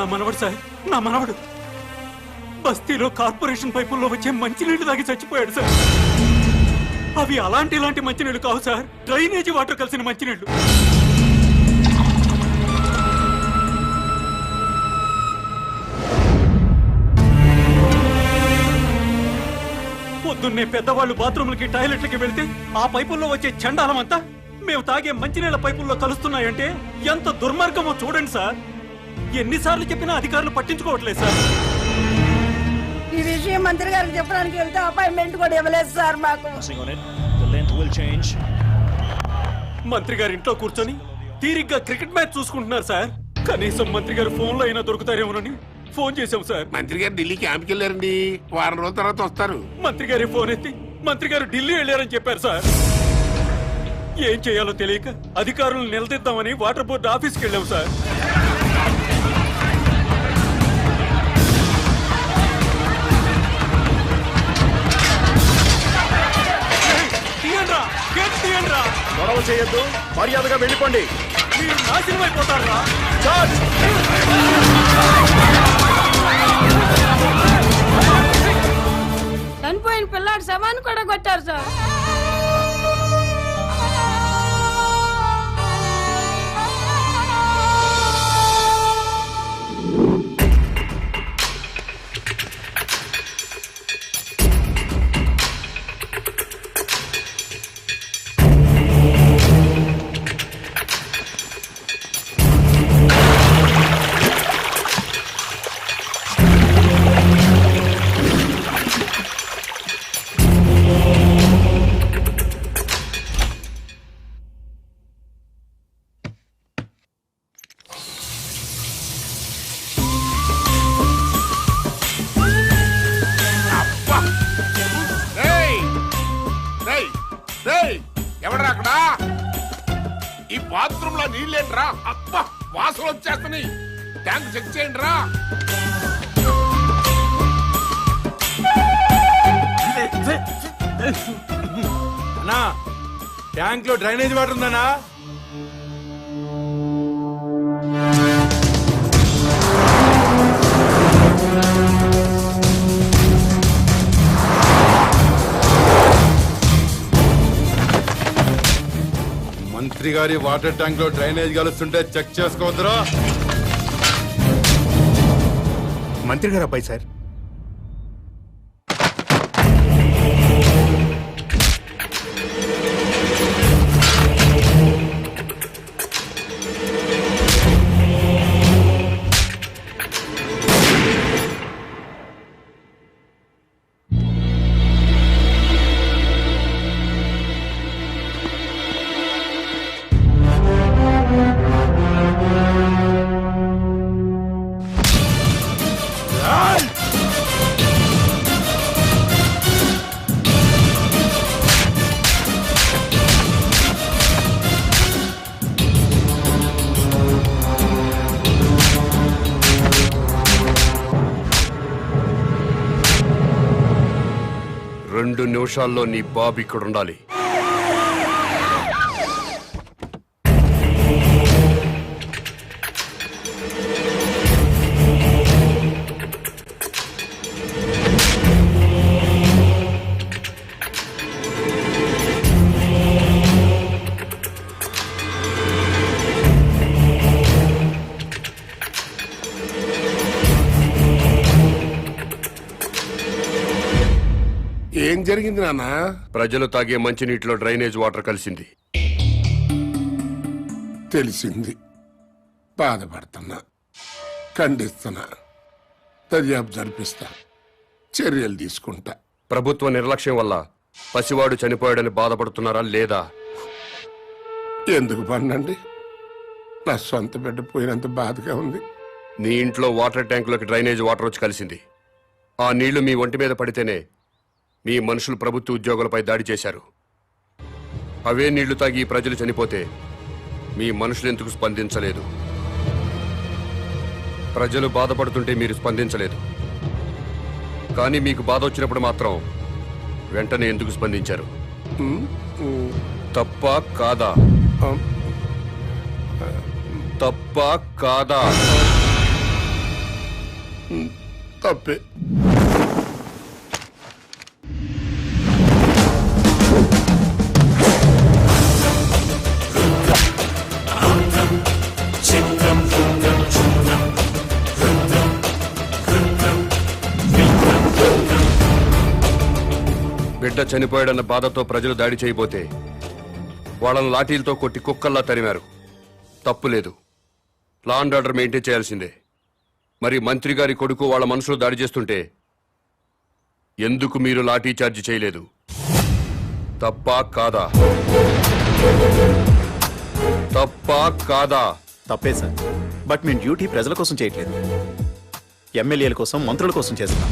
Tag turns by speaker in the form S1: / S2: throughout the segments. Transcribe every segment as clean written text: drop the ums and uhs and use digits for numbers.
S1: నా మనవడు సార్, నా మనవడు బస్తీలో కార్పొరేషన్ పైపుల్లో వచ్చే మంచినీళ్లు తాగి చచ్చిపోయాడు సార్. అవి ఇలాంటి మంచినీళ్లు కావు సార్, డ్రైనేజీ వాటర్ కలిసిన మంచినీళ్లు. పొద్దున్నే పెద్దవాళ్ళు బాత్రూమ్లకి టాయిలెట్లకి వెళ్తే ఆ పైపుల్లో వచ్చే చండాలం అంతా మేము తాగే మంచినీళ్ల పైపుల్లో కలుస్తున్నాయంటే ఎంత దుర్మార్గమో చూడండి సార్. ఎన్నిసార్లు చెప్పినా అధికారులు పట్టించుకోవట్లేదు సార్.
S2: ఈ విషయం మంత్రి గారికి చెప్పడానికి వెళ్తే అపాయింట్మెంట్ కూడా ఇవ్వలేదు సార్ మాకు.
S1: మంత్రి గారి ఇంట్లో కూర్చొని తీరిగ్గా క్రికెట్ మ్యాచ్ చూసుకుంటున్నారు సార్. కనీసం మంత్రి గారు ఫోన్ లో అయినా దొరుకుతారేమోనని ఫోన్ చేశాం సార్.
S3: మంత్రి గారు ఢిల్లీ క్యాంప్కి వెళ్ళారండి, వారం రోజుల తర్వాత వస్తారు.
S1: మంత్రి గారి ఫోన్ ఎత్తి మంత్రి గారు ఢిల్లీ వెళ్ళారని చెప్పారు సార్. ఏం చేయాలో తెలియక అధికారులను నిలదీద్దామని వాటర్ బోర్డు ఆఫీస్కి వెళ్ళాం సార్.
S4: గొడవ చేయొద్దు, మర్యాదగా వెళ్ళిపోండి.
S1: మీరు నాశనం అయిపోతారా?
S2: చనిపోయిన పిల్లాడి శవాన్ని కూడా కొట్టారు సార్.
S3: ఎవడరా అక్కడ? ఈ బాత్రూమ్ లో నీళ్ళేంట్రా? అబ్బా వాసన వచ్చేస్తున్నాయి. ట్యాంక్ చెక్ చేయండి రా.
S4: అన్నా, ట్యాంక్ లో డ్రైనేజ్ వాటర్ ఉందన్నా? మంత్రి గారి వాటర్ ట్యాంక్ లో డ్రైనేజ్ కలుస్తుంటే చెక్ చేసుకోవద్దురా.
S5: మంత్రి గారు అబ్బాయి సార్.
S6: రెండు నిమిషాల్లో నీ బాబు ఇక్కడ ఉండాలి.
S3: ఏం జరిగింది నాన్న?
S6: ప్రజలు తాగే మంచినీటిలో డ్రైనేజ్ వాటర్ కలిసింది.
S3: తెలిసింది. బాధపడుతున్నా, ఖండిస్తున్నా, దర్యాప్తు జరిపిస్తా, చర్యలు తీసుకుంటా.
S6: ప్రభుత్వ నిర్లక్ష్యం వల్ల పసివాడు చనిపోయాడని బాధపడుతున్నారా లేదా?
S3: ఎందుకు పన్నండి? నా సొంత బిడ్డ పోయినంత బాధగా ఉంది.
S6: నీ ఇంట్లో వాటర్ ట్యాంకులోకి డ్రైనేజ్ వాటర్ వచ్చి కలిసింది. ఆ నీళ్లు మీ ఒంటి మీద పడితేనే మీ మనుషులు ప్రభుత్వ ఉద్యోగులపై దాడి చేశారు. అవే నీళ్లు తాగి ప్రజలు చనిపోతే మీ మనుషులు ఎందుకు స్పందించలేదు? ప్రజలు బాధపడుతుంటే మీరు స్పందించలేదు, కానీ మీకు బాధ వచ్చినప్పుడు మాత్రం వెంటనే ఎందుకు స్పందించారు? తప్ప కాదా? తప్ప కాదా?
S3: తప్పే.
S6: బిడ్డ చనిపోయాడన్న బాధతో ప్రజలు దాడి చేయబోతే వాళ్ళను లాఠీలతో కొట్టి కుక్కల్లా తరిమారు. తప్పులేదు, లా అండ్ ఆర్డర్ మెయింటైన్ చేయాల్సిందే. మరి మంత్రి గారి కొడుకు వాళ్ళ మనసులో దాడి చేస్తుంటే ఎందుకు మీరు లాఠీ చార్జ్ చేయలేదు? తప్పా కాదా? తప్పా కాదా?
S7: తప్పే సార్, బట్ మేము డ్యూటీ ప్రజల కోసం చేయట్లేదు, ఎమ్మెల్యేల కోసం, మంత్రుల కోసం చేస్తున్నాం.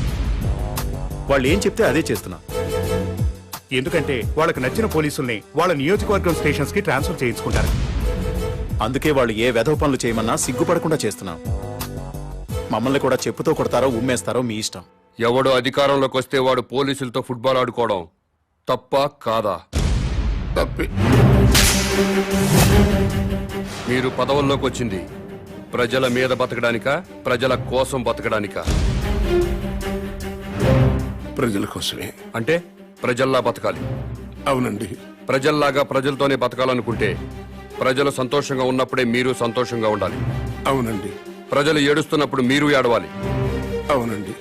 S7: వాళ్ళు ఏం చెప్తే అదే చేస్తున్నాం.
S5: ఎందుకంటే వాళ్ళకి నచ్చిన పోలీసుల్ని వాళ్ళ నియోజకవర్గం స్టేషన్స్ కి ట్రాన్స్ఫర్ చేయించుకుంటారు.
S7: అందుకే వాళ్ళు ఏ వెధవ పనులు చేయమన్నా సిగ్గుపడకుండా చేస్తున్నాం. మమ్మల్ని కూడా చెప్పుతో కొడతారో ఉమ్మేస్తారో మీ ఇష్టం.
S6: ఎవడో అధికారంలోకి వస్తే వాడు పోలీసులతో ఫుట్బాల్ ఆడుకోవడం తప్పా కాదా?
S3: తప్పే.
S6: మీరు పదవుల్లోకి వచ్చింది ప్రజల మీద బతకడానికా, ప్రజల కోసం బతకడానికా?
S3: ప్రజల కోసమే.
S6: అంటే ప్రజల్లా బతకాలి.
S3: అవునండి.
S6: ప్రజల్లాగా ప్రజలతోనే బతకాలనుకుంటే ప్రజలు సంతోషంగా ఉన్నప్పుడే మీరు సంతోషంగా ఉండాలి.
S3: అవునండి.
S6: ప్రజలు ఏడుస్తున్నప్పుడు మీరు ఏడవాలి.
S3: అవునండి.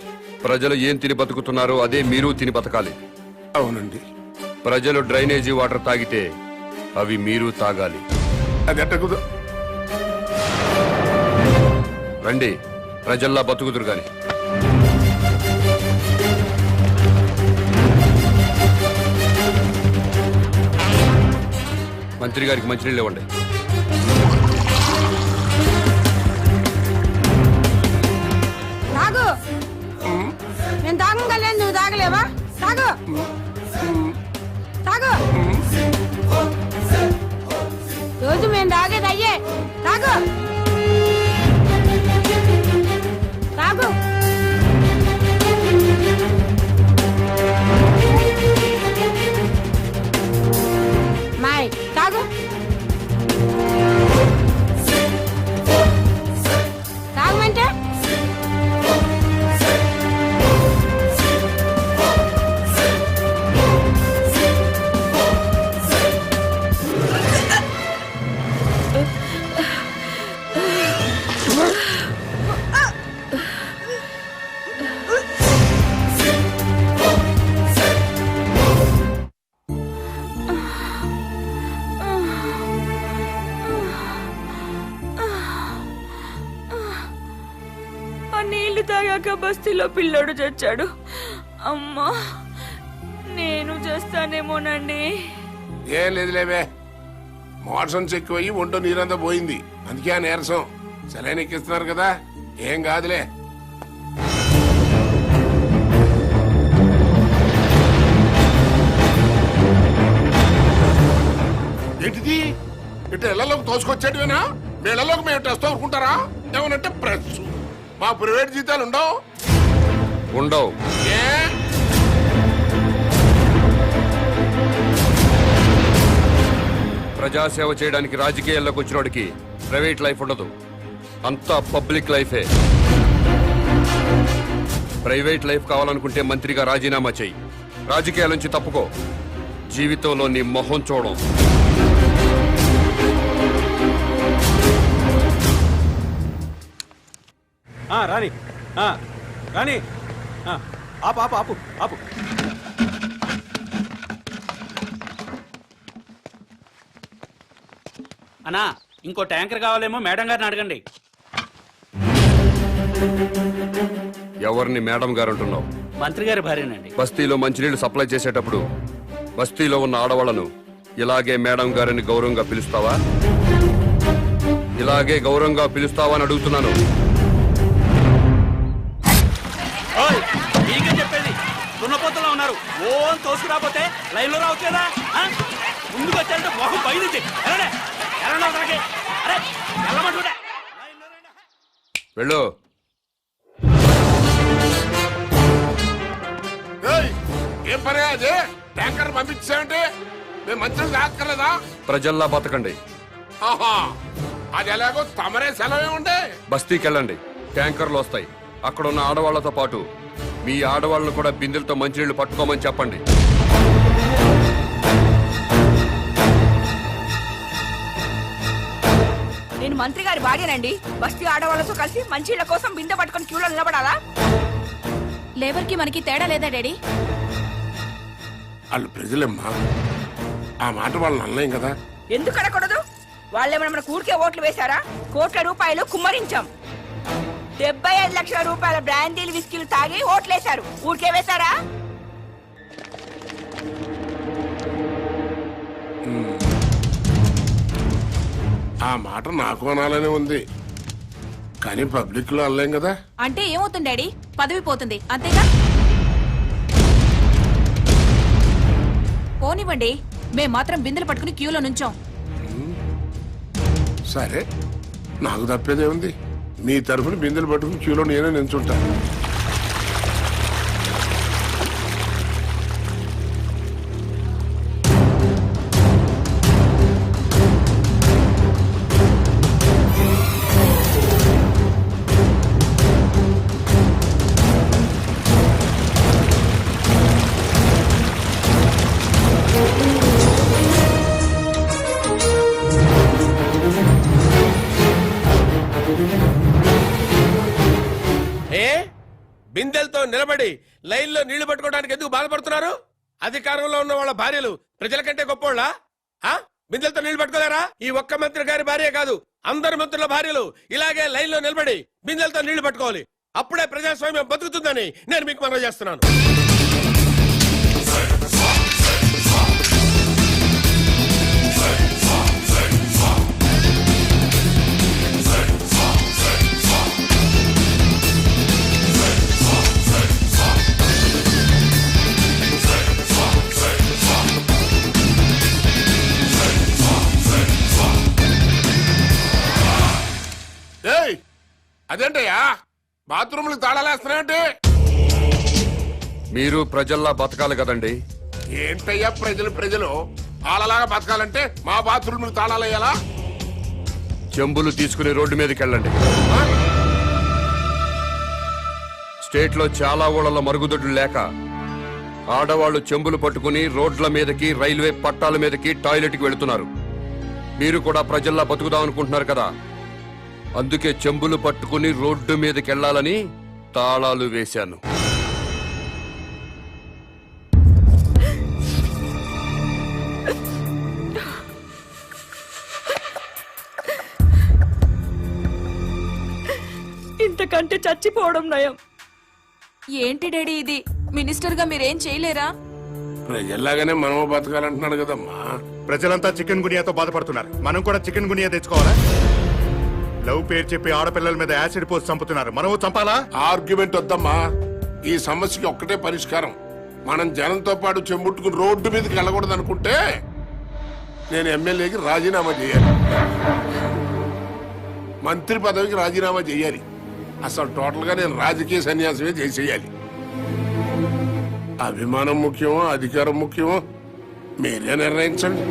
S6: ప్రజలు ఏం తిని బతుకుతున్నారో అదే మీరు తిని బతకాలి.
S3: అవునండి.
S6: ప్రజలు డ్రైనేజీ వాటర్ తాగితే అవి మీరు తాగాలి.
S3: అది ఎట్టకుదు.
S6: రండి, ప్రజల్లా బతుకుదురు గాని. మంత్రి గారికి మంచినీళ్ళు ఇవ్వండి.
S2: తాగు. నేను తాగలేదు, నువ్వు తాగలేవా? తాగు తాగు. రోజు మేము తాగేది అయ్యే. తాగు తాగు. మాయ్ తాగు. తాగమంటే
S8: నీళ్లు తాగాక బస్తీలో పిల్లోడు చచ్చాడు. అమ్మా, నేను చేస్తానేమోనండి.
S3: ఏం లేదులేవే, మోషన్స్ ఎక్కువయ్యి ఒంటో నీరంతా పోయింది, అందుకే ఆ నీరసం. సెలైన్ ఎక్కిస్తున్నారు కదా, ఏం కాదులే. ఏంటిది? ఇటు ఇళ్లలోకి తోసుకొచ్చేటివేనా? మీ ఇళ్లలోకి మేము టెస్ట్ అనుకుంటారా? ఏమనంటే ప్రెస్. మా ప్రైవేట్ జీతాలు ఉండవు.
S6: ఉండవు.
S3: ఏ
S6: ప్రజాసేవ చేయడానికి రాజకీయాల్లోకి వచ్చినోడికి ప్రైవేట్ లైఫ్ ఉండదు, అంతా పబ్లిక్ లైఫే. ప్రైవేట్ లైఫ్ కావాలనుకుంటే మంత్రిగా రాజీనామా చెయ్యి, రాజకీయాల నుంచి తప్పుకో. జీవితంలో నీ మొహం చూడం.
S1: రాని రాని, ఆపు ఆపు ఆపు ఆపు.
S9: అన్నా, ఇంకో ట్యాంకర్ కావాలేమో మేడం గారిని అడగండి.
S6: ఎవరిని మేడం గారు అంటున్నావు?
S9: మంత్రి గారి భార్యనండి.
S6: బస్తీలో మంచినీళ్లు సప్లై చేసేటప్పుడు బస్తీలో ఉన్న ఆడవాళ్లను ఇలాగే మేడం గారిని గౌరవంగా పిలుస్తావా? ఇలాగే గౌరవంగా పిలుస్తావా అని అడుగుతున్నాను.
S9: మీకే చెప్పేది, దున్నపోతలో ఉన్నారు. ఓ అని తోసుకురాపోతే లైన్ లో రావచ్చేదా? ముందుకు వచ్చారంటే మొహం బయలుదేరి
S6: వెళ్ళు.
S3: ఏం పని అదే? ట్యాంకర్ పంపించామంటే మేము మంత్రులు కాక్కర్లేదా?
S6: ప్రజల్లా బతకండి.
S3: ఆహా, అది ఎలాగో తమరే సెలవే ఉండే.
S6: బస్తీకి వెళ్ళండి, ట్యాంకర్లు వస్తాయి. అక్కడ ఉన్న ఆడవాళ్లతో పాటు మీ ఆడవాళ్ళను కూడా బిందెలతో మంచినీళ్లు పట్టుకోమని చెప్పండి.
S8: నేను మంత్రి గారి భార్యనండి. బస్తీ ఆడవాళ్ళతో కలిసి మంచిళ్ళ కోసం బిందె పట్టుకొని క్యూలో నిలబడాలా? లేబర్కి మనకి తేడా లేదా డాడీ?
S3: వాళ్ళు ప్రజలమ్మా, ఆ మాట వాళ్ళని అనలేం కదా.
S8: ఎందుకు అడగకూడదు? వాళ్ళేమైనా మన ఊరికే ఓట్లు వేశారా? కోట్ల రూపాయలు కుమ్మరించాం. 75 లక్షల రూపాయల బ్రాండీలు విస్కీలు తాగి ఓట్లేశారు. ఊరికే వేశారా?
S3: ఆ మాట నాకు అనాలనే ఉంది, కానీ పబ్లిక్ లో అనలేం కదా.
S8: అంటే ఏమవుతుంది డాడీ? పదవి పోతుంది అంతేగా? పోనివ్వండి, మేం మాత్రం బిందెలు పట్టుకుని క్యూలో నుంచాం.
S3: సరే, నాకు తప్పేదే ఉంది. మీ తరఫున బిందెలు పట్టుకుని క్యూలో నేనే నిల్చుంటాను.
S10: బిందెలతో నిలబడి లైన్లో నీళ్లు పట్టుకోవడానికి ఎందుకు బాధపడుతున్నారు? అధికారంలో ఉన్న వాళ్ళ భార్యలు ప్రజల కంటే గొప్పోళ్ళా? బిందెలతో నీళ్లు పట్టుకోలేరా? ఈ ఒక్క మంత్రి గారి భార్య కాదు, అందరు మంత్రుల భార్యలు ఇలాగే లైన్లో నిలబడి బిందెలతో నీళ్లు పట్టుకోవాలి. అప్పుడే ప్రజాస్వామ్యం బతుకుతుందని నేను మీకు మనవి చేస్తున్నాను.
S3: అదేంటయ్యా బాత్రూమ్లకు తాళాలేస్తున్నాయంటే?
S6: మీరు ప్రజల్లా బతకాలి కదండి.
S3: ఏంటయ్యా ప్రజలు వాళ్ళలాగా బతకాలంటే మా బాత్రూమ్లకు తాళాలయ్యాలా?
S6: చెంబులు తీసుకుని రోడ్డు మీదకి వెళ్ళండి. స్టేట్ లో చాలా ఊళ్ళలో మరుగుదొడ్లు లేక ఆడవాళ్లు చెంబులు పట్టుకుని రోడ్ల మీదకి, రైల్వే పట్టాల మీదకి, టాయిలెట్ కి వెళుతున్నారు. మీరు కూడా ప్రజల్లా బతుకుదాం అనుకుంటున్నారు కదా, అందుకే చెంబులు పట్టుకుని రోడ్డు మీదకి వెళ్లాలని తాళాలు వేశాను.
S8: ఇంతకంటే చచ్చిపోవడం నయం. ఏంటి డాడీ ఇది? మినిస్టర్ గా మీరేం చేయలేరా?
S3: ప్రజల్లాగానే మనము బతకాలంటున్నాడు కదమ్మా.
S5: ప్రజలంతా చికెన్ గునియాతో బాధపడుతున్నారు, మనం కూడా చికెన్ గునియా తెచ్చుకోవాలా? లవ్ పేరు చెప్పి ఆడపిల్లల మీద యాసిడ్ పోసి చంపుతున్నారు, మనము చంపాలా?
S3: ఆర్గ్యుమెంట్ వద్దమ్మా. ఈ సమస్యకి ఒక్కటే పరిష్కారం. మనం జనంతో పాటు చెంబుట్టుకుని రోడ్డు మీదకి వెళ్ళకూడదు అనుకుంటే నేను ఎమ్మెల్యేకి రాజీనామా చేయాలి, మంత్రి పదవికి రాజీనామా చేయాలి. అసలు టోటల్ గా నేను రాజకీయ సన్యాసమే చేసేయాలి. అభిమానం ముఖ్యమో అధికారం ముఖ్యమో మీరే నిర్ణయించండి.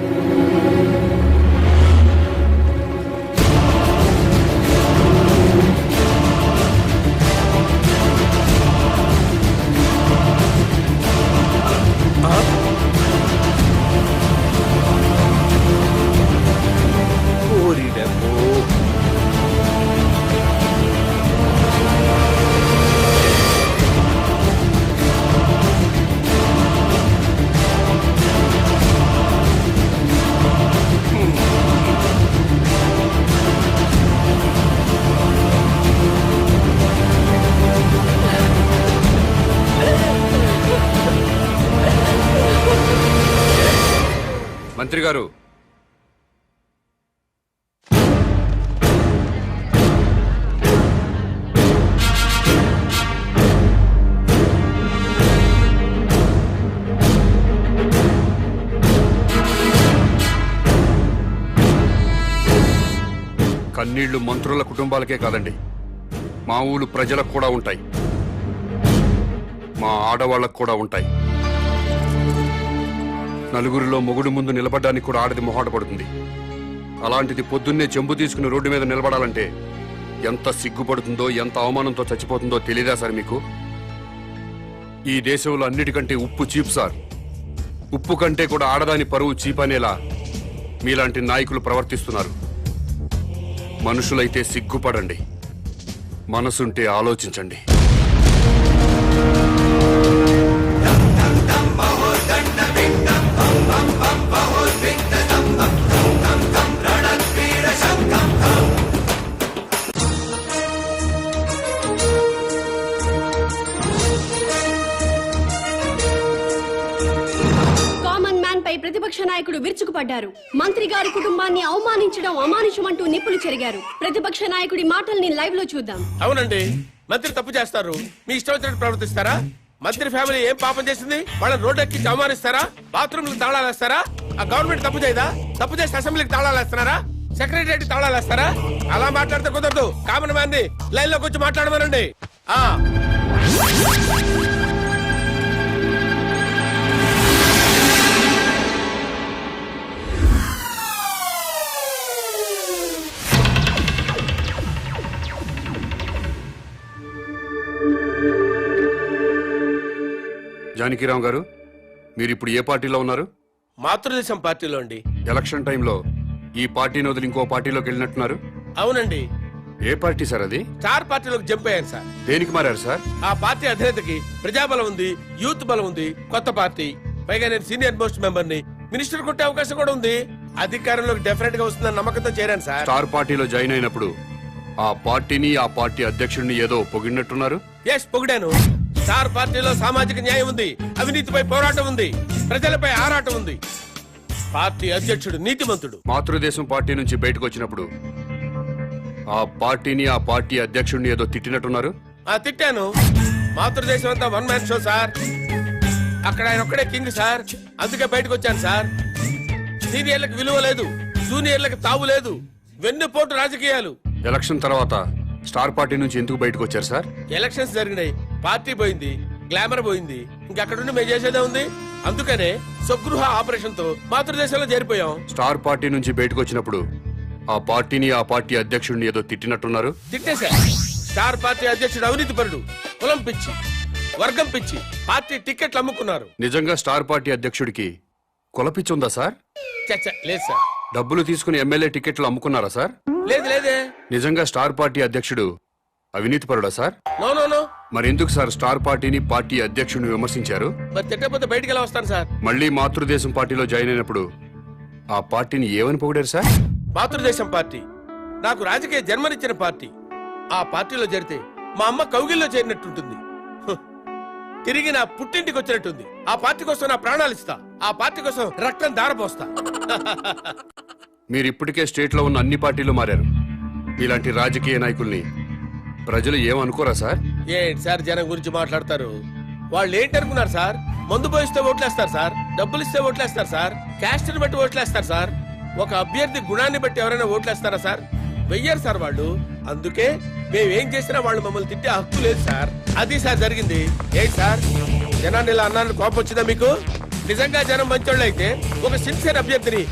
S6: మంత్రి గారు, కన్నీళ్లు మంత్రుల కుటుంబాలకే కాదండి, మా ఊరు ప్రజలకు కూడా ఉంటాయి, మా ఆడవాళ్లకు కూడా ఉంటాయి. నలుగురిలో మొగుడు ముందు నిలబడడానికి కూడా ఆడది మొహాట పడుతుంది. అలాంటిది పొద్దున్నే చెంబు తీసుకుని రోడ్డు మీద నిలబడాలంటే ఎంత సిగ్గుపడుతుందో ఎంత అవమానంతో చచ్చిపోతుందో తెలియదా సార్ మీకు? ఈ దేశంలో అన్నిటికంటే ఉప్పు చీప్ సార్. ఉప్పు కంటే కూడా ఆడదాని పరువు చీప్ అనేలా మీలాంటి నాయకులు ప్రవర్తిస్తున్నారు. మనుషులైతే సిగ్గుపడండి, మనసుంటే ఆలోచించండి.
S11: ప్రతిపక్ష నాయకుడు విరుచుకుపడ్డారు. మంత్రి గారి కుటుంబాన్ని అవమానించడం అమానుషమంటూ నిప్పులు చెరిగారు. ప్రతిపక్ష నాయకుడి మాటల్ని లైవ్ లో చూద్దాం.
S10: అవునండి, మంత్రి తప్పు చేస్తారు, మీ ఇష్టం వచ్చినట్టు ప్రవర్తిస్తారా? మంత్రి ఫ్యామిలీ ఏం పాపం చేసింది? వాళ్ళని రోడ్డు ఎక్కించి అవమానిస్తారా? బాత్రూమ్లకు తాళాలు వేస్తారా? ఆ గవర్నమెంట్ తప్పు చేయదా? తప్పు చేసి అసెంబ్లీకి తాళాలు వేస్తున్నారా? సెక్రటరీ తాళాలు వేస్తారా? అలా మాట్లాడితే కుదరదు. కామన్ మ్యాన్ ని లైన్ లోకి వచ్చి మాట్లాడమనండి.
S6: జానకిరామ్ గారు, మీరు ఇప్పుడు ఏ పార్టీలో ఉన్నారు?
S10: మాతృదేశం పార్టీలో అండి.
S6: ఎలక్షన్ టైంలో ఈ పార్టీని వదిలి ఇంకో పార్టీలోకి వెళ్ళినట్టున్నారు.
S10: అవునండి.
S6: ఏ పార్టీ సార్ అది?
S10: స్టార్ పార్టీలోకి జంప్ అయ్యాను సార్.
S6: దేనికి మారారు సార్?
S10: ఆ పార్టీ అధినేతకి ప్రజాబలం ఉంది, యూత్ బలం ఉంది, కొత్త పార్టీ. పైగా నేను సీనియర్ మోస్ట్ మెంబర్ ని, మినిస్టర్ కొట్టే అవకాశం కూడా ఉంది. అధికారంలోకి డెఫినెట్ గా వస్తుందని నమ్మకంతో చేరాను సార్.
S6: స్టార్ పార్టీలో జాయిన్ అయినప్పుడు ఆ పార్టీని ఆ పార్టీ అధ్యక్షుడిని ఏదో పొగిడినట్టున్నారు.
S10: ఎస్, పొగిడాను. స్టార్ పార్టీలో సామాజిక న్యాయం ఉంది, అవినీతిపై పోరాటం ఉంది, ప్రజలపై ఆరాటం ఉంది. పార్టీ అధ్యక్షుడు నీతిమంతుడు.
S6: మాతృదేశం పార్టీ నుంచి బయటకు వచ్చినప్పుడు ఆ పార్టీని ఆ పార్టీ అధ్యక్షుడిని ఏదో తిట్టినట్టున్నారు.
S10: తిట్టాను. మాతృదేశం అంతా వన్ మ్యాన్ షో సార్. అక్కడ ఆయన ఒక్కడే కింగ్ సార్. అందుకే బయటకు వచ్చాను సార్. సీనియర్లకు విలువ లేదు, జూనియర్లకు తావు లేదు, వెన్నుపోటు రాజకీయాలు.
S6: ఎలక్షన్ తర్వాత స్టార్ పార్టీ నుంచి ఎందుకు బయటకు వచ్చారు సార్?
S10: ఎలక్షన్స్ జరిగినాయి, పార్టీ పోయింది, గ్లామర్ పోయింది, ఇంకక్కడుండి మేము చేసేదే ఉంది. అందుకనే స్వగృహ ఆపరేషన్ తో మాతృదేశంలో చేరిపోయాం.
S6: స్టార్ పార్టీ నుంచి బయటకు వచ్చినప్పుడు ఆ పార్టీని ఆ పార్టీ అధ్యక్షుడిని ఏదో తిట్టినట్టున్నారు.
S10: తిట్టేశా. స్టార్ పార్టీ అధ్యక్షుడు అవినీతి పరుడు, కులం పిచ్చి, వర్గం పిచ్చి, పార్టీ టికెట్లు అమ్ముకున్నారు.
S6: నిజంగా స్టార్ పార్టీ అధ్యక్షుడికి కులపిచ్చి ఉందా సార్?
S10: లేదు సార్.
S6: డబ్బులు తీసుకుని ఎమ్మెల్యే టికెట్లు అమ్ముకున్నారా సార్?
S10: లేదు లేదే.
S6: నిజంగా స్టార్ పార్టీ అధ్యక్షుడు అవినీతి పరుడా సార్?
S10: No no no.
S6: మరెందుకు సార్ స్టార్ పార్టీని పార్టీ అధ్యక్షుడిని విమర్శించారు?
S10: మరి తిట్టకపోతే బయటికి ఎలా వస్తాను సార్?
S6: మళ్ళీ మాతృదేశం పార్టీలో జాయిన్ అయినప్పుడు ఆ పార్టీని ఏమని పొగిడారు సార్?
S10: మాతృదేశం పార్టీ నాకు రాజకీయ జన్మనిచ్చిన పార్టీ. ఆ పార్టీలో చేరితే మా అమ్మ కౌగిల్లో చేరినట్టుంటుంది. తిరిగి నా పుట్టింటికి వచ్చినట్టుంది. ఆ పార్టీ కోసం నా ప్రాణాలు ఇస్తా. ఆ పార్టీ కోసం రక్తం దారపోస్తా.
S6: మీరు ఇప్పటికే స్టేట్ లో ఉన్న అన్ని పార్టీలు మారారు. ఇలాంటి రాజకీయ నాయకుల్ని ప్రజలు ఏమనుకోరా సార్?
S10: ఏంటి సార్ జనం గురించి మాట్లాడతారు? వాళ్ళు ఏంటనుకున్నారు సార్? మందు పోయిస్తే ఓట్లేస్తారు సార్, డబ్బులు ఇస్తే ఓట్లేస్తారు సార్, క్యాస్ట్ ని బట్టి ఓట్లేస్తారు సార్. ఒక అభ్యర్థి గుణాన్ని బట్టి ఎవరైనా ఓట్లేస్తారా సార్? వెయ్యరు సార్ వాళ్ళు. అందుకే మేమేం చేసినా వాళ్ళు మమ్మల్ని తిట్టే హక్కు లేదు సార్. అది సార్ జరిగింది. ఏంటి సార్ జనాన్ని ఇలా అన్నాను, కోపం వచ్చిందా మీకు? నిజంగా జనం మంచోళ్ళు అయితే ఒక సిన్సియర్ అభ్యర్థిని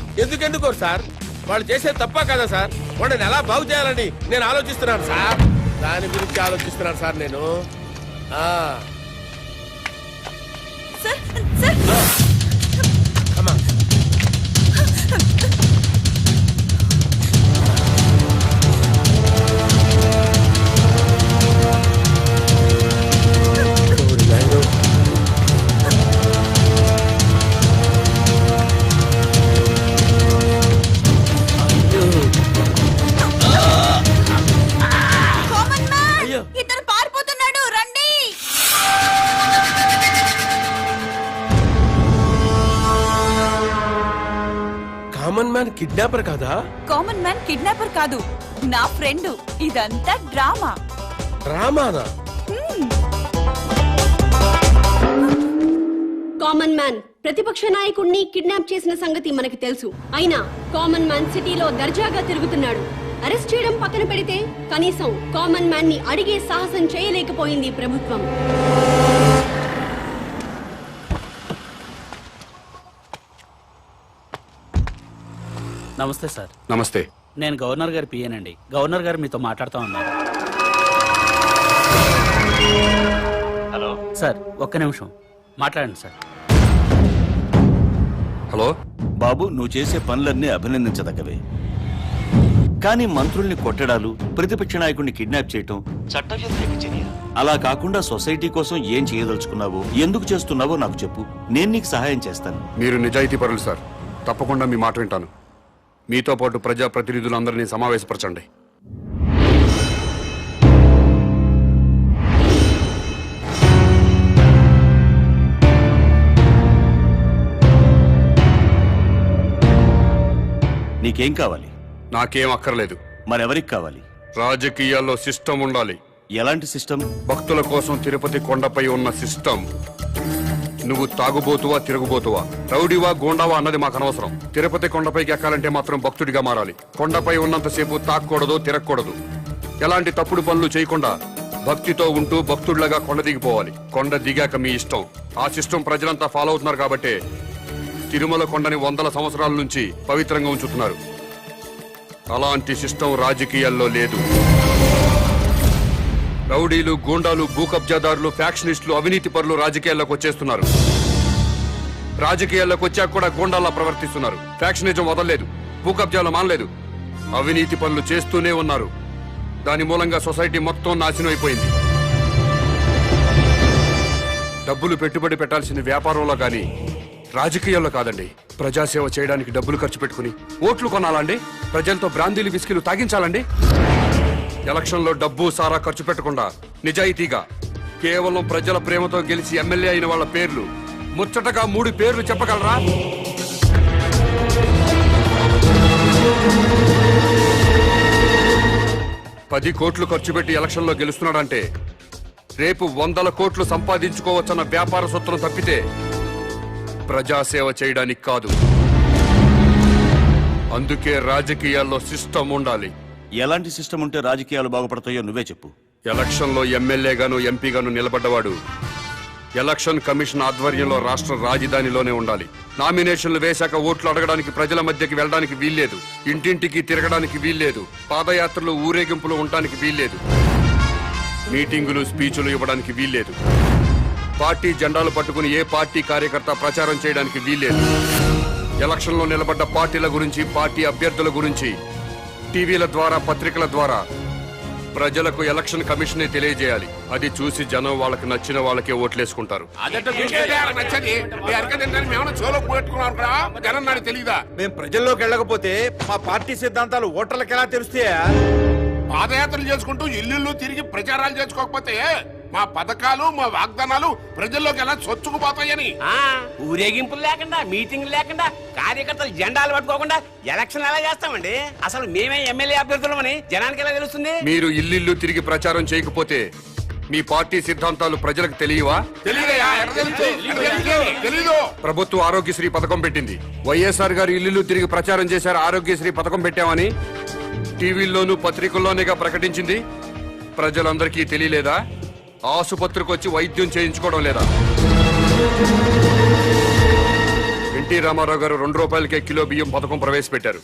S10: ఎందుకోరు సార్? వాళ్ళు చేసేది తప్ప కదా సార్? వాళ్ళని ఎలా బాగు చేయాలని నేను ఆలోచిస్తున్నాను సార్. దాని గురించి ఆలోచిస్తున్నాను సార్ నేను. అమ్మా
S8: ఇతను పారిపోతున్నాడు, రండి.
S10: కామన్ మ్యాన్ కిడ్నాపర్ కాదా?
S8: కామన్ మ్యాన్ కిడ్నాపర్ కాదు, నా ఫ్రెండ్. ఇదంతా డ్రామా.
S10: డ్రామానా?
S11: కామన్ మ్యాన్ ప్రతిపక్ష నాయకుడిని కిడ్నాప్ చేసిన సంగతి మనకి తెలుసు. అయినా కామన్ మ్యాన్ సిటీలో దర్జాగా తిరుగుతున్నాడు. అరెస్ట్ చేయడం పక్కన పెడితే కనీసం కామన్ మ్యాన్ ని అడిగే సాహసం చేయలేకపోయింది ప్రభుత్వం.
S9: నమస్తే సార్.
S6: నమస్తే.
S9: నేను గవర్నర్ గారి పియ్యనండి. గవర్నర్ గారు మీతో మాట్లాడుతూ ఉన్నారు. హలో సార్, ఒక్క నిమిషం మాట్లాడండి సార్.
S6: హలో
S12: బాబు, నువ్వు చేసే పనులన్నీ అభినందించదగ్గవే. కానీ మంత్రుల్ని కొట్టడాలు, ప్రతిపక్ష నాయకుడిని కిడ్నాప్ చేయటం చట్టవ్యతిరేక చర్య. అలా కాకుండా సొసైటీ కోసం ఏం చేయదలుచుకున్నావో, ఎందుకు చేస్తున్నావో నాకు చెప్పు. నేను నీకు సహాయం చేస్తాను.
S6: మీరు నిజాయితీ పరులు సార్. తప్పకుండా మీ మాట వింటాను. మీతో పాటు ప్రజాప్రతినిధులందరినీ సమావేశపరచండి.
S12: నీకేం కావాలి?
S6: నాకేం అక్కర్లేదు.
S12: మరెవరికి కావాలి?
S6: రాజకీయాల్లో సిస్టమ్ ఉండాలి.
S12: ఎలాంటి సిస్టమ్?
S6: భక్తుల కోసం తిరుపతి కొండపై ఉన్న సిస్టమ్. నువ్వు తాగుబోతువా, తిరుగుబోతువా, రౌడీవా, గోండావా అన్నది మాకు అనవసరం. తిరుపతి కొండపైకి ఎక్కాలంటే మాత్రం భక్తుడిగా మారాలి. కొండపై ఉన్నంతసేపు తాక్కూడదు, తిరగకూడదు. ఎలాంటి తప్పుడు పనులు చేయకుండా భక్తితో ఉంటూ భక్తుడిలాగా కొండ దిగిపోవాలి. కొండ దిగాక మీ ఇష్టం. ఆ సిస్టమ్ ప్రజలంతా ఫాలో అవుతున్నారు కాబట్టే తిరుమల కొండని 100 సంవత్సరాల నుంచి పవిత్రంగా ఉంచుతున్నారు. అలాంటి సిస్టమ్ రాజకీయాల్లో లేదు. రౌడీలు, గూండాలు, భూకబ్జాదారులు, ఫ్యాక్షనిస్టులు, అవినీతి పరులు రాజకీయాల్లోకి వచ్చేస్తున్నారు. రాజకీయాల్లోకి వచ్చాక కూడా గూండాల్లా ప్రవర్తిస్తున్నారు. ఫ్యాక్షనిజం వదలలేదు, భూకబ్జాలు మానలేదు, అవినీతి పనులు చేస్తూనే ఉన్నారు. దాని మూలంగా సొసైటీ మొత్తం నాశనం అయిపోయింది. డబ్బులు పెట్టుబడి పెట్టాల్సిన వ్యాపారంలో గాని రాజకీయాల్లో కాదండి. ప్రజాసేవ చేయడానికి డబ్బులు ఖర్చు పెట్టుకుని ఓట్లు కొనాలండి. ప్రజలతో బ్రాందీలు, విస్కీలు తాగించాలండి. ఎలక్షన్లో డబ్బు సారా ఖర్చు పెట్టకుండా నిజాయితీగా కేవలం ప్రజల ప్రేమతో గెలిచి ఎమ్మెల్యే అయిన వాళ్ళ పేర్లు ముచ్చటగా 3 పేర్లు చెప్పగలరా? పది కోట్లు ఖర్చు పెట్టి ఎలక్షన్లో గెలుస్తున్నాడంటే రేపు 100 కోట్లు సంపాదించుకోవచ్చన్న వ్యాపార సూత్రం తప్పితే ప్రజాసేవ చేయడానికి కాదు. అందుకే రాజకీయాల్లో సిస్టమ్ ఉండాలి.
S12: ఎలాంటి సిస్టమ్ ఉంటే రాజకీయాలు బాగుపడతాయో నువ్వే చెప్పు.
S6: ఎలక్షన్లో ఎమ్మెల్యేగాను, ఎంపీగాను నిలబడ్డవాడు ఎలక్షన్ కమిషన్ ఆధ్వర్యంలో రాష్ట్ర రాజధానిలోనే ఉండాలి. నామినేషన్లు వేశాక ఓట్లు అడగడానికి ప్రజల మధ్యకి వెళ్ళడానికి వీల్లేదు. ఇంటింటికి తిరగడానికి వీల్లేదు. పాదయాత్రలు, ఊరేగింపులు ఉండడానికి వీల్లేదు. మీటింగులు, స్పీచులు ఇవ్వడానికి వీల్లేదు. పార్టీ జెండాలు పట్టుకుని ఏ పార్టీ కార్యకర్త ప్రచారం చేయడానికి వీల్లేదు. ఎలక్షన్లో నిలబడ్డ పార్టీల గురించి, పార్టీ అభ్యర్థుల గురించి టీవీల ద్వారా, పత్రికల ద్వారా ప్రజలకు ఎలక్షన్ కమిషనే తెలియజేయాలి. అది చూసి జనం వాళ్ళకి నచ్చిన వాళ్ళకే ఓట్లేసుకుంటారు.
S5: మేము ప్రజల్లోకి వెళ్ళకపోతే మా పార్టీ సిద్ధాంతాలు ఓటర్లకు ఎలా తెలుస్తాయా?
S3: పాదయాత్రలు చేసుకుంటూ ఇల్లు తిరిగి ప్రచారాలు చేసుకోకపోతే మా పథకాలు, మా వాగ్దానాలు ప్రజల్లోకి ఎలా చొచ్చుకుపోతాయని.
S9: ఊరేగింపులు లేకుండా, మీటింగ్లు లేకుండా, కార్యకర్తలు జెండాలు పట్టుకోకుండా ఎలక్షన్ ఎలా చేస్తామండి? అసలు మేమే ఎమ్మెల్యే అభ్యర్థులమని జనానికి ఎలా తెలుస్తుంది?
S6: మీరు ఇల్లు తిరిగి ప్రచారం చేయకపోతే మీ పార్టీ సిద్ధాంతాలు ప్రజలకు తెలియవా? ప్రభుత్వం ఆరోగ్యశ్రీ పథకం పెట్టింది. వైఎస్ఆర్ గారు ఇల్లు తిరిగి ప్రచారం చేశారు, ఆరోగ్యశ్రీ పథకం పెట్టామని టీవీల్లోనూ పత్రికల్లోనేగా ప్రకటించింది. ప్రజలందరికీ తెలియలేదా? ఆసుపత్రికి వచ్చి వైద్యం చేయించుకోవడం లేదా? ఎన్టీ రామారావు గారు 2 రూపాయలకే కిలో బియ్యం పథకం ప్రవేశపెట్టారు.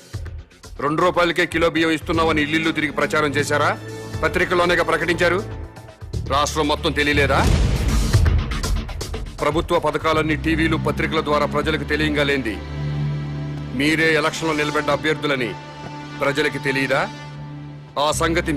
S6: 2 రూపాయలకే కిలో బియ్యం ఇస్తున్నామని ఇల్లు తిరిగి ప్రచారం చేశారా? పత్రికల్లోనేగా ప్రకటించారు. రాష్ట్రం మొత్తం తెలియలేదా? ప్రభుత్వ పథకాలన్నీ టీవీలు, పత్రికల ద్వారా ప్రజలకు తెలియంగా లేంది మీరే ఎలక్షన్లో నిలబడ్డ అభ్యర్థులని ప్రజలకి తెలియదా? ఆ సంగతి